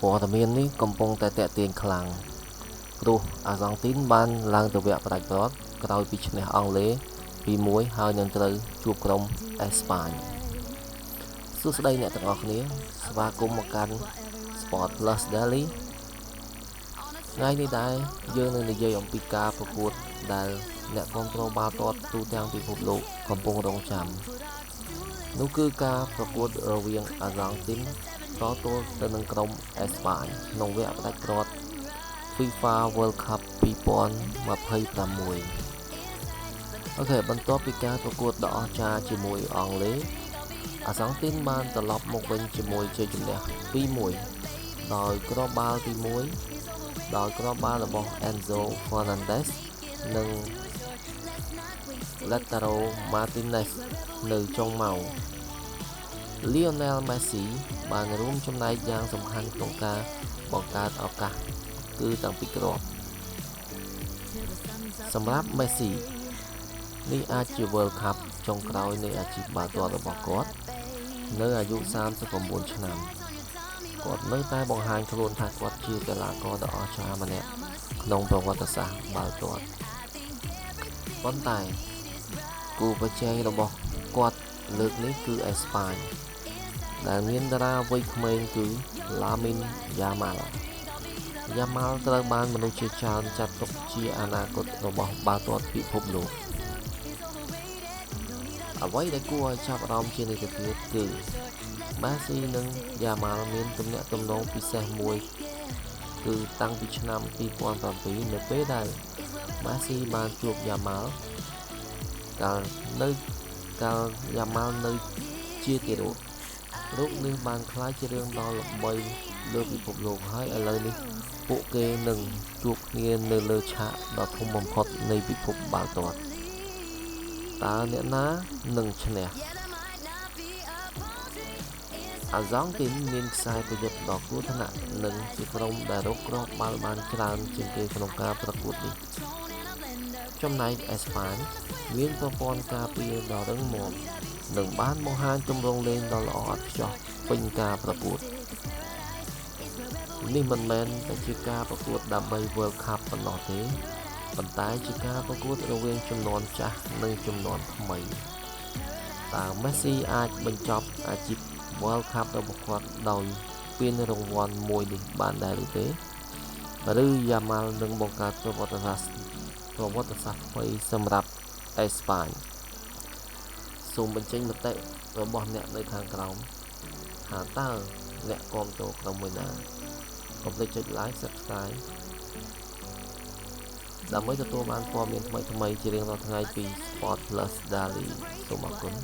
ព័ត៌មាននេះកំពុងតែទាក់ទាញខ្លាំងព្រោះអាសង់ទីនបានឡើងទៅវគ្គផ្ដាច់ព្រ័ត្រក្រោយពីឈ្នះអង់គ្លេស 2-1 ហើយនឹងត្រូវជួបក្រុមអេស្ប៉ាញសួស្តីអ្នកទាំងអស់គ្នាស្វាគមន៍មកកាន់ Sport Plus Daily ថ្ងៃនេះដែរយើងនឹងនិយាយអំពីការប្រកួតដែលអ្នកគាំទ្របាល់ទាត់ទូទាំងពិភពលោកកំពុងរង់ចាំនោះគឺការប្រកួតរវាងអាសង់ទីនតទល់ទៅនឹងក្រុមអេស្ប៉ាញក្នុងវគ្គផ្ដាច់ព្រ័ត្រ FIFA World Cup 2026 អូខេបន្ទាប់ពីការប្រកួតដ៏អស្ចារ្យជាមួយអង់គ្លេសអាសង់ទីនបានត្រឡប់មកវិញជាមួយជ័យជំនះ 2-1 ដោយគ្រាប់បាល់ទី1ដោយគ្រាប់បាល់របស់ Enzo Fernandez និង Lautaro Martinez នៅចុងម៉ោង Lionel Messi បានរួមចំណែកយ៉ាងសំខាន់ក្នុងការបង្កើតឱកាសគឺតាំងពីគ្រាប់សម្រាប់ Messi នេះអាចជា World Cup ចុងក្រោយនៃអាជីពបាល់ទាត់របស់គាត់នៅអាយុ39ឆ្នាំគាត់នៅតែបង្ហាញខ្លួនថាគាត់ជាកីឡាករដ៏អស្ចារ្យម្នាក់ក្នុងប្រវត្តិសាស្ត្របាល់ទាត់ប៉ុន្តែគូប្រជែងរបស់គាត់លើកនេះគឺអេស្ប៉ាញដែលមានតារាវ័យក្មេងគឺ Lamine Yamal ត្រូវបានមនុស្សជាច្រើនចាត់ទុកជាអនាគតរបស់បាល់ទាត់ពិភពលោកអ្វីដែលគួរឲ្យចាប់អារម្មណ៍ជាងនេះទៅទៀតគឺ Messi និង Yamal មានទំនាក់ទំនងពិសេសមួយគឺតាំងពីឆ្នាំ2007នៅពេលដែល Messi បានជួប Yamal កាល Yamal នៅជាទារករូបនេះបានក្លាយជារឿងដ៏ល្បីលើពិភពលោកហើយឥឡូវនេះពួកគេនឹងជួបគ្នានៅលើឆាកដ៏ធំបំផុតនៃពិភពបាល់ទាត់តើអ្នកណានឹងឈ្នះអាសង់ទីនមានខ្សែប្រយុទ្ធដ៏គ្រោះថ្នាក់និងជាក្រុមដែលរកគ្រាប់បាល់បានច្រើនជាងគេក្នុងការប្រកួតនេះចំណែកអេស្ប៉ាញមានប្រព័ន្ធការពារដ៏រឹងមាំនិងបានបង្ហាញទម្រង់លេងដ៏ល្អឥតខ្ចោះពេញការប្រកួតនេះមិនមែនតែជាការប្រកួតដើម្បី World Cup ប៉ុណ្ណោះទេប៉ុន្តែជាការប្រកួតរវាងជំនាន់ចាស់និងជំនាន់ថ្មីតើ Messi អាចបញ្ចប់អាជីព World Cup របស់គាត់ដោយពានរង្វាន់មួយនេះបានដែរឬទេឬ Yamal នឹងបង្កើតប្រវត្តិសាស្ត្រថ្មីសម្រាប់អេស្ប៉ាញសូមបញ្ចេញមតិរបស់អ្នកនៅខាងក្រោមថាតើអ្នកគាំទ្រក្រុមមួយណាកុំភ្លេចចុច like subscribe ដើម្បីទទួលបានព័ត៌មានថ្មីៗជារៀងរាល់ថ្ងៃពី Sport Plus Daily សូមអរគុណ